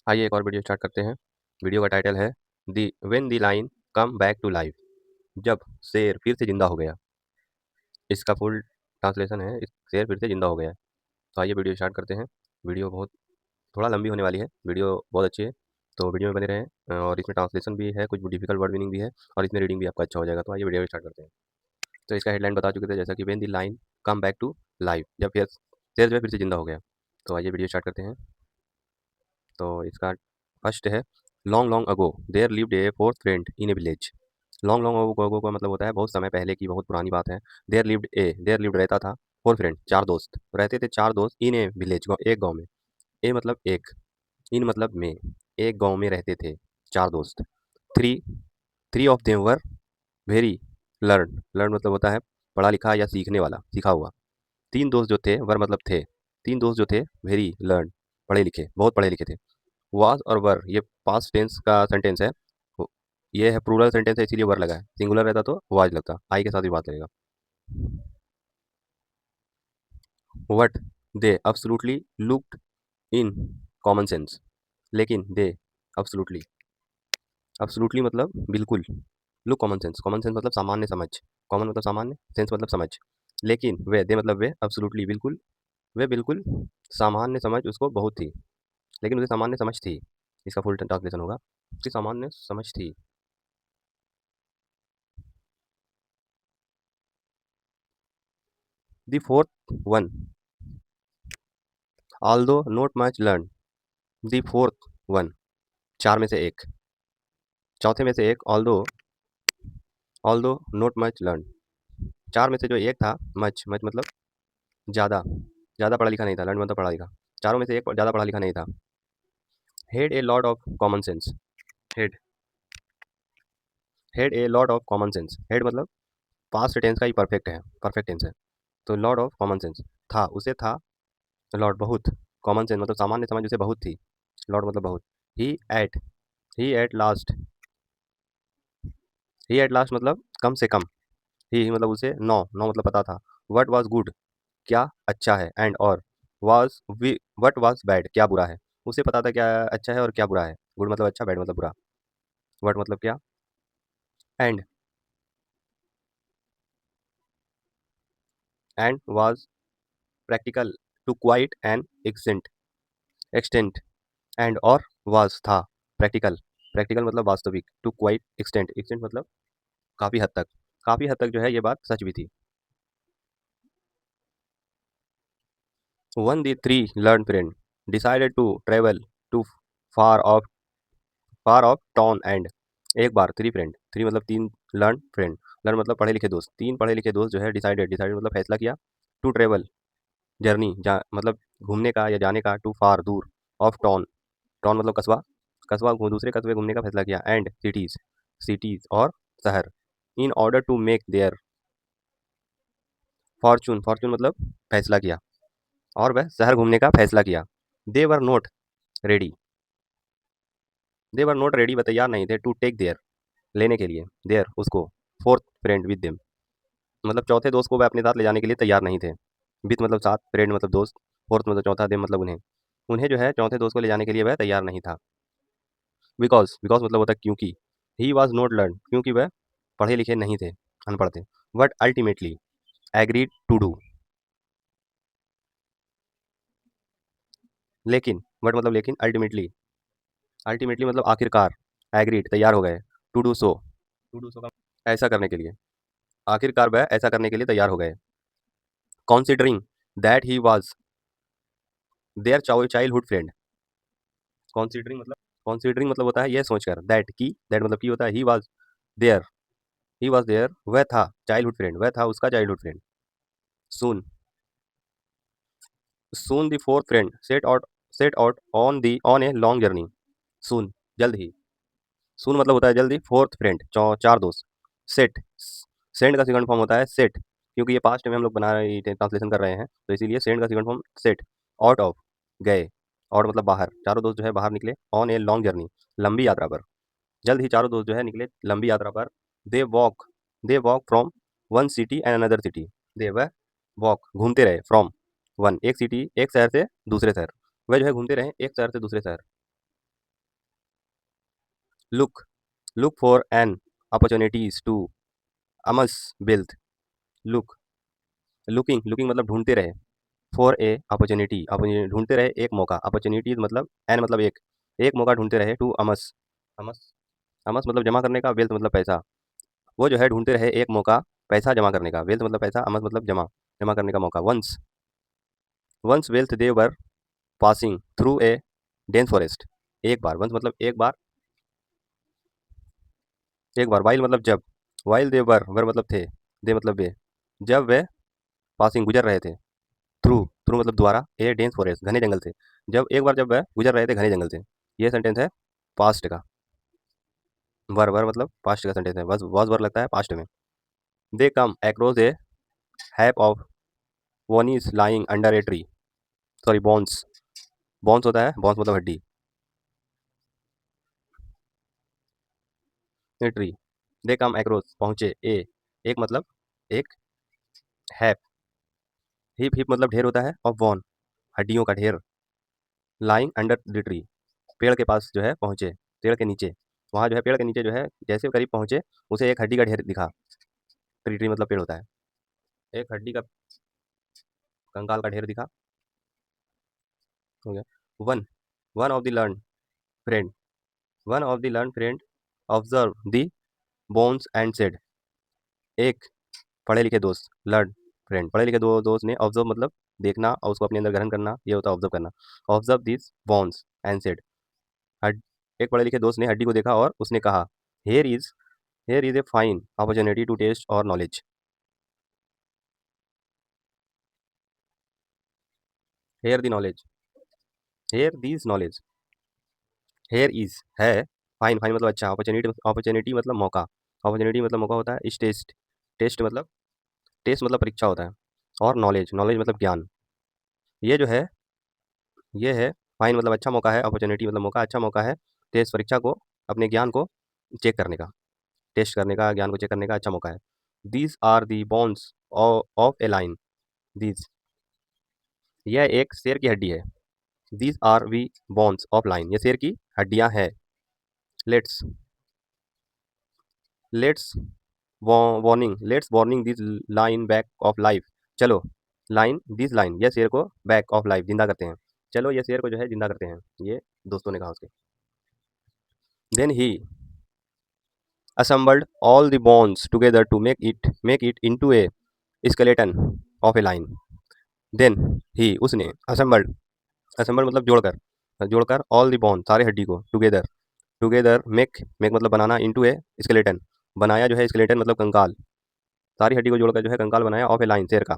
आइए एक और वीडियो स्टार्ट करते हैं। वीडियो का टाइटल है the when the lion come back to life. जब शेर फिर से जिंदा हो गया। इसका फुल ट्रांसलेशन है शेर फिर से जिंदा हो गया। तो आइए वीडियो स्टार्ट करते हैं। वीडियो बहुत थोड़ा लंबी होने वाली है। वीडियो बहुत अच्छी है, तो वीडियो में बने रहें। और इसमें ट्रांसलेशन भी है, कुछ डिफिकल्ट वर्ड मीनिंग भी है, और इसमें रीडिंग भी आपका अच्छा हो जाएगा। तो आइए वीडियो स्टार्ट करते हैं। तो इसका हेडलाइन बता चुके थे, जैसा कि when the lion come back to life, जब फिर शेर जो है फिर से जिंदा हो गया। तो आइए वीडियो स्टार्ट करते हैं। तो इसका फर्स्ट है long long ago there lived a fourth friend in a village. Long long ago का मतलब होता है बहुत समय पहले की, बहुत पुरानी बात है। देयर लिव्ड रहता था, फोर फ्रेंड चार दोस्त रहते थे, चार दोस्त इन ए विलेज एक गांव में। ए मतलब एक, इन मतलब में, एक गांव में रहते थे चार दोस्त। Three three of them were very learn, learn मतलब होता है पढ़ा लिखा या सीखने वाला, सीखा हुआ। तीन दोस्त जो थे, वर मतलब थे, तीन दोस्त जो थे वेरी लर्न, पढ़े लिखे, बहुत पढ़े लिखे थे। वाज और वर ये पास्ट टेंस का सेंटेंस है। ये है प्लूरल सेंटेंस है, इसीलिए वर लगा है। सिंगुलर रहता तो वाज लगता, आई के साथ भी बात करेगा। What they absolutely looked in common sense, लेकिन दे अब्सोल्युटली, अब्सोल्युटली मतलब बिल्कुल, look common sense, common sense मतलब सामान्य समझ, कॉमन मतलब सामान्य, सेंस मतलब समझ। लेकिन वे दे मतलब वे अब्सोल्युटली बिल्कुल, वे बिल्कुल सामान्य समझ उसको बहुत थी, लेकिन उसे सामान्य समझ थी। इसका फुल ट्रांसलेशन होगा उसकी सामान्य समझ थी। The fourth one although not much learn, the fourth one चार में से एक, चौथे में से एक, ऑल्दो नॉट मच लर्न, चार में से जो एक था, मच मच मतलब ज़्यादा, ज़्यादा पढ़ा लिखा नहीं था, लर्न मतलब पढ़ा लिखा, चारों में से एक ज़्यादा पढ़ा लिखा नहीं था। Head a lot of common sense, head head a lot of common sense, head मतलब पास्ट टेंस का ही परफेक्ट है, परफेक्ट टेंस है। तो लॉट ऑफ कॉमन सेंस था, उसे था लॉट बहुत, कॉमन सेंस मतलब सामान्य समझ उसे बहुत थी, लॉट मतलब बहुत। He at he at last, he at last मतलब कम से कम, ही मतलब उसे नौ, नौ मतलब पता था। वट वॉज गुड क्या अच्छा है, एंड और वाज वट वाज बैड क्या बुरा है, उसे पता था क्या अच्छा है और क्या बुरा है। गुड मतलब अच्छा, बैड मतलब बुरा, वट मतलब क्या, and and was practical to quite an extent, and और वाज था प्रैक्टिकल, प्रैक्टिकल मतलब वास्तविक, टू क्वाइट एक्सटेंट, एक्सटेंट मतलब काफ़ी हद तक, काफ़ी हद तक जो है ये बात सच भी थी। One the three learned friend decided to travel to far off far off town and, एक बार थ्री फ्रेंड, थ्री मतलब तीन, लर्न फ्रेंड, लर्न मतलब पढ़े लिखे दोस्त, तीन पढ़े लिखे दोस्त जो है डिसाइडेड, डिसाइडेड मतलब फैसला किया, टू ट्रेवल जर्नी जा मतलब घूमने का या जाने का, टू फार दूर, ऑफ टाउन, टाउन मतलब कस्बा, कस्बा दूसरे कस्बे घूमने का फैसला किया, एंड सिटीज़, सिटीज़ और शहर, in order to make their fortune, fortune मतलब फैसला किया, और वह शहर घूमने का फैसला किया। दे वर नोट रेडी, दे वर नोट रेडी वह तैयार नहीं थे, टू टेक देयर लेने के लिए, देयर उसको, फोर्थ फ्रेंड विद देम मतलब चौथे दोस्त को वह अपने साथ ले जाने के लिए तैयार नहीं थे। विद मतलब साथ, फ्रेंड मतलब दोस्त, फोर्थ मतलब चौथा, देम मतलब उन्हें, उन्हें जो है चौथे दोस्त को ले जाने के लिए वह तैयार नहीं था। बिकॉज, बिकॉज मतलब होता है क्योंकि, ही वॉज नॉट लर्न क्योंकि वह पढ़े लिखे नहीं थे, अनपढ़ थे। But ultimately agreed to do, लेकिन, बट मतलब लेकिन, अल्टीमेटली, अल्टीमेटली मतलब आखिरकार, एग्रीड तैयार हो गए, to do so, to do so का ऐसा करने के लिए, आखिरकार वह ऐसा करने के लिए तैयार हो गए। Considering that he was their childhood friend, considering मतलब, कॉन्सिडरिंग मतलब होता है यह सोचकर, दैट की, दैट मतलब की होता है, he was there, he was there वह था, चाइल्डहुड फ्रेंड वह था उसका childhood friend. Soon, soon the fourth friend set out on a long journey, soon जल्द ही, सून मतलब होता है जल्दी, फोर्थ फ्रेंड चार दोस्त, सेट, सेंड का सेकंड फॉर्म होता है सेट, क्योंकि ये पास्ट में हम लोग बना रहे थे, ट्रांसलेशन कर रहे हैं, तो इसीलिए सेंड का second form set, out of गए, और मतलब बाहर, चारों दोस्त जो है बाहर निकले, ऑन ए लॉन्ग जर्नी लंबी यात्रा पर, जल्द ही चारों दोस्त जो है निकले लंबी यात्रा पर। They walk they walk from one city and another city, they वह वॉक घूमते रहे, फ्रॉम वन एक सिटी, एक शहर से दूसरे शहर, वह जो है घूमते रहे एक शहर से दूसरे शहर। Look look for an opportunities to amass wealth. Look looking looking मतलब ढूंढते रहे। फॉर ए अपॉर्चुनिटी अपॉर्चुनिटी ढूंढते रहे एक मौका। अपॉर्चुनिटीज मतलब एन मतलब एक, एक मौका ढूंढते रहे टू अमस। अमस अमस मतलब जमा करने का, वेल्थ मतलब पैसा। वो जो है ढूंढते रहे एक मौका पैसा जमा करने का। वेल्थ मतलब पैसा, अमस मतलब जमा, जमा करने का मौका। Once once while they were passing through a dense forest. एक बार, वंस मतलब एक बार, एक बार। वाइल मतलब जब, वाइल दे वर मतलब थे, दे मतलब वे, जब वे पासिंग गुजर रहे थे। थ्रू थ्रू मतलब द्वारा, ए डेंस फॉरेस्ट घने जंगल से। जब एक बार जब वह गुजर रहे थे घने जंगल से। ये सेंटेंस है पास्ट का। वर वर मतलब पास्ट का सेंटेंस है, वॉज वर लगता है पास्ट में। They come across a heap of bones lying under a tree. Sorry bones, bones होता है, बॉन्स मतलब हड्डी। A tree, they come across पहुंचे, ए एक मतलब एक, हैप, हिप हिप मतलब ढेर होता है, ऑफ वॉन हड्डियों का ढेर। लाइंग अंडर द ट्री पेड़ के पास जो है पहुंचे, पेड़ के नीचे। वहाँ जो है पेड़ के नीचे जो है जैसे करीब पहुंचे, उसे एक हड्डी का ढेर दिखा। ट्री ट्री मतलब पेड़ होता है। एक हड्डी का, कंकाल का ढेर दिखा। हो गया। One one of the learn friend, one of the learn friend observe the bones and said. एक पढ़े लिखे दोस्त, लर्न फ्रेंड पढ़े लिखे दो दोस्त ने, ऑब्जर्व मतलब देखना और उसको अपने अंदर ग्रहण करना, ये होता है ऑब्जर्व करना। Observe this bones and said, हड एक पढ़े लिखे दोस्त ने हड्डी को देखा और उसने कहा, here is here is a fine opportunity to test our knowledge. Here the knowledge, here this knowledge. Here is है, फाइन फाइन मतलब अच्छा, अपॉर्चुनिटी अपॉर्चुनिटी मतलब मौका, अपॉर्चुनिटी मतलब मौका होता है। इस टेस्ट, टेस्ट मतलब, टेस्ट मतलब परीक्षा होता है। और नॉलेज, नॉलेज मतलब ज्ञान। ये जो है, ये है फाइन मतलब अच्छा मौका है, अपॉर्चुनिटी मतलब मौका, अच्छा मौका है। टेस्ट परीक्षा को, अपने ज्ञान को चेक करने का, टेस्ट करने का, ज्ञान को चेक करने का अच्छा मौका है। These are the bones of a lion. These, यह एक शेर की हड्डी है। These are the bones of lion, ये शेर की हड्डियां हैं। Let's let's warning let's warning this lion back of life. चलो लाइन दिस लाइन, यह शेर को बैक ऑफ लाइफ जिंदा करते हैं। चलो ये शेर को जो है जिंदा करते हैं, ये दोस्तों ने कहा उसके। Then he assembled all the bones together to make it into a skeleton of a lion. Then he उसने assembled, assembled मतलब जोड़कर, जोड़कर all the bone सारे हड्डी को together, together make मतलब बनाना, into a skeleton बनाया जो है, skeleton मतलब कंकाल। सारी हड्डी को जोड़कर जो है कंकाल बनाया, ऑफ ए लाइन शेर का।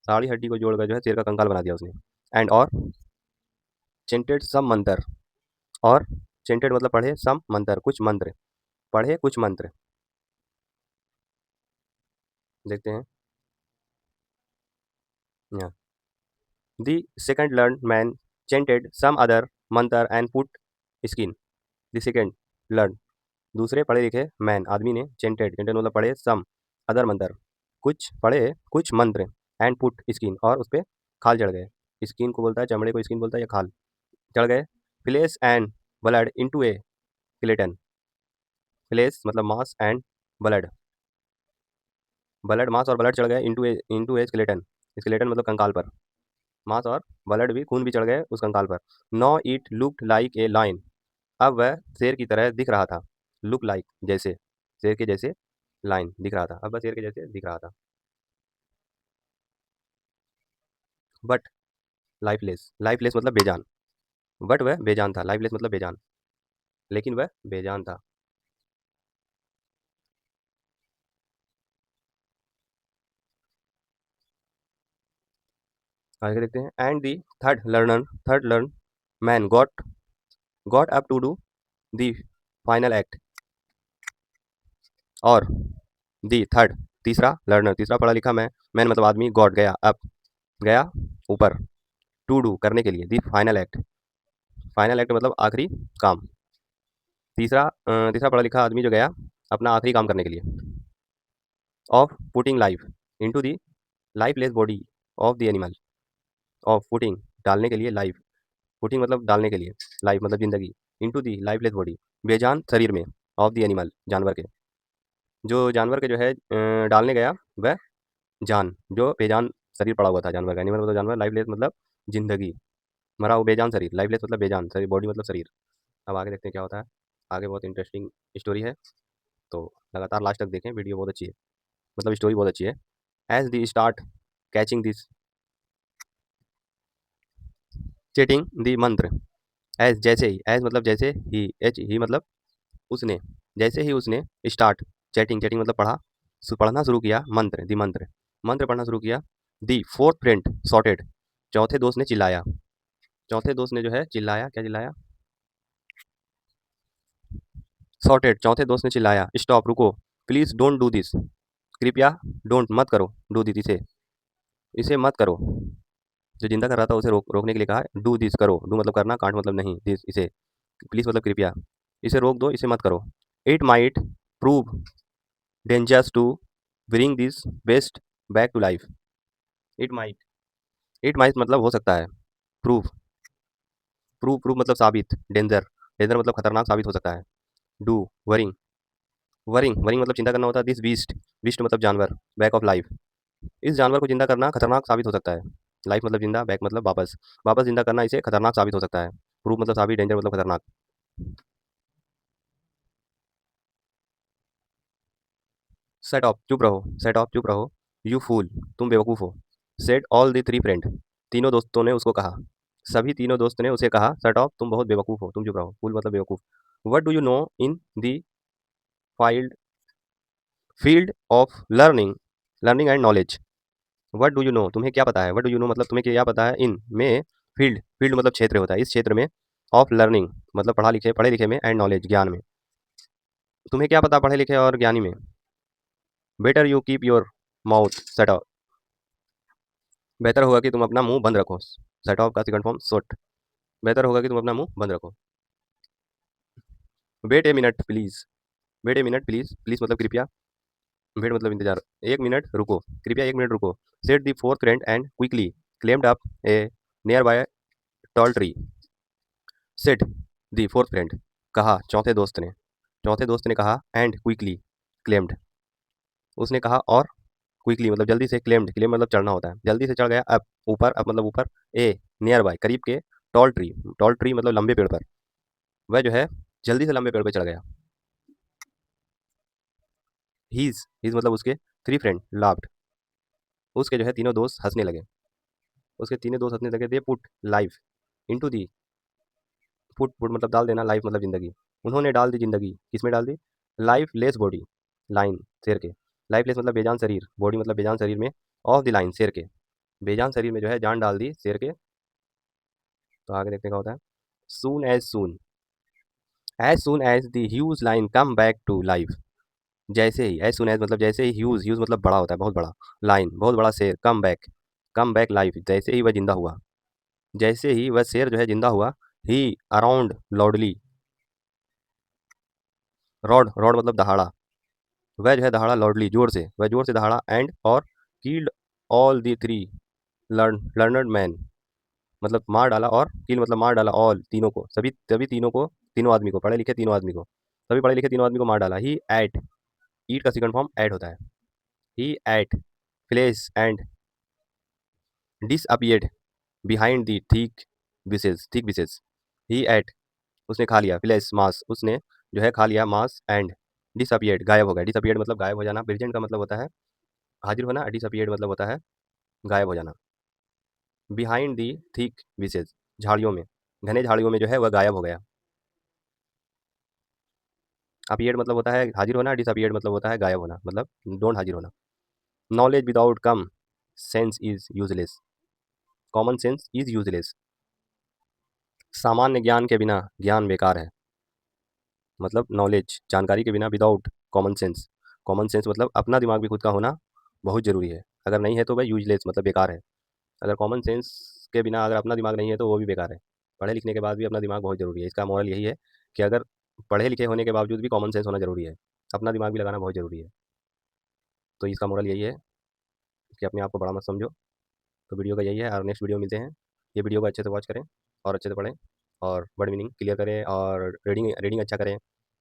सारी हड्डी को जोड़कर जो है शेर का कंकाल बना दिया उसने। एंड और चेंटेड सम मंत्र, और चेंटेड मतलब पढ़े, सम मंत्र कुछ मंत्र, पढ़े कुछ मंत्र। देखते हैं यहाँ। The second learned man chanted some other mantra and put skin. The second learned, दूसरे पढ़े लिखे मैन आदमी ने, चेंटेड चेंटेड मतलब पढ़े, सम अदर मंत्र कुछ पढ़े कुछ मंत्र, एंड पुट स्किन और उस पर खाल चढ़ गए। स्किन को बोलता है, चमड़े को स्किन बोलता है, या खाल चढ़ गए। Flesh and blood into a skeleton. Flesh मतलब मांस एंड ब्लड, ब्लड मांस और ब्लड चढ़ गए इनटू ए स्केलेटन। स्केलेटन मतलब कंकाल पर, मांस और ब्लड भी, खून भी चढ़ गए उस कंकाल पर। Now it looked like a lion, अब वह शेर की तरह दिख रहा था। लुक लाइक जैसे, शेर के जैसे, लाइन दिख रहा था, अब वह शेर के जैसे दिख रहा था। बट लाइफलेस, लाइफलेस मतलब बेजान, बट वह बेजान था, लाइफलेस मतलब बेजान, लेकिन वह बेजान था। आगे देखते हैं। And the third learned man got up to do the final act. और दी थर्ड तीसरा, लर्नर तीसरा पढ़ा लिखा मैन मतलब आदमी, गॉड गया, अप गया ऊपर, टू डू करने के लिए, दी फाइनल एक्ट, फाइनल एक्ट मतलब आखिरी काम। तीसरा पढ़ा लिखा आदमी जो गया अपना आखिरी काम करने के लिए। Of putting life into the lifeless body of the animal. Of putting डालने के लिए, लाइफ पुटिंग मतलब डालने के लिए, लाइफ मतलब जिंदगी, इनटू द लाइफलेस बॉडी, बेजान शरीर में, ऑफ द एनिमल, जानवर के। जो जानवर के जो है डालने गया वह जान, जो बेजान शरीर पड़ा हुआ था जानवर का। एनिमल मतलब जानवर, लाइफलेस मतलब जिंदगी, मरा हुआ बेजान शरीर, लाइफलेस मतलब बेजान शरीर, बॉडी मतलब शरीर। अब आगे देखते हैं क्या होता है। आगे बहुत इंटरेस्टिंग स्टोरी है, तो लगातार लास्ट तक देखें, वीडियो बहुत अच्छी है, मतलब स्टोरी बहुत अच्छी है। As they start catching this chatting the mantra, as जैसे ही, एज मतलब जैसे ही, एच ही मतलब उसने, जैसे ही उसने स्टार्ट चैटिंग, चैटिंग मतलब पढ़ा, पढ़ना शुरू किया, मंत्र दी मंत्र, मंत्र पढ़ना शुरू किया। दी फोर्थ फ्रेंड सॉर्टेड, चौथे दोस्त ने चिल्लाया, चौथे दोस्त ने जो है चिल्लाया, क्या चिल्लाया, सॉर्टेड, चौथे दोस्त ने चिल्लाया, स्टॉप रुको, प्लीज डोंट डू दिस, कृपया, डोंट मत करो, डू दिस इसे, इसे मत करो। जो जिंदा कर रहा था उसे रोकने के लिए कहा, डू दिस करो, डू मतलब करना, कांट मतलब नहीं, दिस इसे, प्लीज मतलब कृपया, इसे रोक दो, इसे मत करो। It might prove dangerous to bring this beast back to life. It might, it might मतलब हो सकता है, प्रूव, प्रूव प्रूव मतलब साबित, डेंजर, डेंजर मतलब खतरनाक साबित हो सकता है। डू वरिंग, वरिंग वरिंग मतलब चिंता करना होता है। दिस बीस्ट, बीस्ट मतलब जानवर, बैक ऑफ लाइफ, इस जानवर को जिंदा करना खतरनाक साबित हो सकता है। लाइफ मतलब जिंदा, बैक मतलब वापस, वापस जिंदा करना इसे खतरनाक साबित हो सकता है। प्रूफ मतलब साबित, डेंजर मतलब खतरनाक। सेट ऑफ चुप रहो, सेट ऑफ चुप रहो, यू फूल तुम बेवकूफ़ हो, set all the three friend, तीनों दोस्तों ने उसको कहा, सभी तीनों दोस्त ने उसे कहा, सेट ऑफ तुम बहुत बेवकूफ़ हो, तुम चुप रहो, फूल मतलब बेवकूफ़। What do you know in the filed field of learning, learning and knowledge, what do you know तुम्हें क्या पता है, वट डू यू नो मतलब तुम्हें क्या पता है, इन में, फील्ड, फील्ड मतलब क्षेत्र होता है, इस क्षेत्र में, ऑफ लर्निंग मतलब पढ़ा लिखे, पढ़े लिखे में, एंड नॉलेज ज्ञान में, तुम्हें क्या पता पढ़े लिखे और ज्ञानी में। Better you keep your mouth shut off, बेहतर होगा कि तुम अपना मुंह बंद रखो, सेट ऑफ का सेकंड फॉर्म सोट, बेहतर होगा कि तुम अपना मुंह बंद रखो। Wait a minute please, wait a minute please, please मतलब कृपया, वेट मतलब इंतजार, एक मिनट रुको, कृपया एक मिनट रुको। Set the fourth friend and quickly claimed up A near by tall tree, set the fourth friend, कहा चौथे दोस्त ने, चौथे दोस्त ने कहा, एंड क्विकली क्लेम्ड, उसने कहा और क्विकली मतलब जल्दी से, क्लेम्ड, क्लेम मतलब चढ़ना होता है, जल्दी से चढ़ गया, अप ऊपर, अप मतलब ऊपर, ए नियर बाय करीब के, टॉल ट्री, टॉल ट्री मतलब लंबे पेड़ पर, वह जो है जल्दी से लंबे पेड़ पर चढ़ गया। हीज मतलब उसके, थ्री फ्रेंड लाफ्ड, उसके जो है तीनों दोस्त हंसने लगे, उसके तीनों दोस्त हंसने लगे। They put life into the, put put मतलब डाल देना, लाइफ मतलब जिंदगी, उन्होंने डाल दी जिंदगी, किसमें डाल दी, लाइफ लेस बॉडी, लाइन शेर के, लाइफ लेस मतलब बेजान शरीर, बॉडी मतलब बेजान शरीर में, ऑफ द लाइन शेर के, बेजान शरीर में जो है जान डाल दी शेर के। तो आगे देखने का होता है, soon soon as the huge lion come back to life, जैसे ही, एज सुन एज मतलब जैसे ही, ह्यूज ह्यूज मतलब बड़ा होता है, बहुत बड़ा, लाइन बहुत बड़ा शेर, कम बैक लाइफ जैसे ही वह जिंदा हुआ, जैसे ही वह शेर जो है जिंदा हुआ, ही अराउंड लॉर्डली, रॉड रॉड मतलब दहाड़ा, वह जो है दहाड़ा लॉर्डली जोर से, वह जोर से दहाड़ा, एंड और killed all the three learned man, मतलब मार डाला, और किल मतलब मार डाला, ऑल तीनों को, सभी सभी तीनों को, तीनों आदमी को, पढ़े लिखे तीनों आदमी को, सभी पढ़े लिखे तीनों आदमी को मार डाला। ही एट, ईट का सेकंड फॉर्म ऐड होता है, he ate flesh and disappeared behind the thick vices, he eight उसने खा लिया, फ्लेश मांस, उसने जो है खा लिया मांस, एंड डिसअपियर्ड गायब हो गया, डिसअपियर्ड मतलब गायब हो जाना, प्रेजेंट का मतलब होता है हाजिर होना, डिसअपियर्ड मतलब होता है गायब हो जाना। बिहाइंड दी थिक विसेस, झाड़ियों में, घने झाड़ियों में जो है वह गायब हो गया। अपीयर्ड मतलब होता है हाजिर होना, डिसअपियर्ड मतलब होता है गायब होना, मतलब डोंट हाजिर होना। Knowledge without come sense is useless, common sense is useless, सामान्य ज्ञान के बिना ज्ञान बेकार है, मतलब नॉलेज जानकारी के बिना, without common sense, common sense मतलब अपना दिमाग भी खुद का होना बहुत ज़रूरी है, अगर नहीं है तो वह यूजलेस मतलब बेकार है। अगर कॉमन सेंस के बिना अगर अपना दिमाग नहीं है तो वो भी बेकार है। पढ़े लिखने के बाद भी अपना दिमाग बहुत ज़रूरी है, इसका मॉरल यही है कि अगर पढ़े लिखे होने के बावजूद भी कॉमन सेंस होना ज़रूरी है, अपना दिमाग भी लगाना बहुत ज़रूरी है। तो इसका मॉरल यही है कि अपने आप को बड़ा मत समझो। तो वीडियो का यही है, और नेक्स्ट वीडियो मिलते हैं। ये वीडियो को अच्छे से वॉच करें और अच्छे से पढ़ें, और वर्ड मीनिंग क्लियर करें और रीडिंग रीडिंग अच्छा करें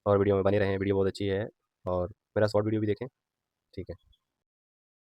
और वीडियो में बने रहें। वीडियो बहुत अच्छी है और मेरा शॉर्ट वीडियो भी देखें। ठीक है।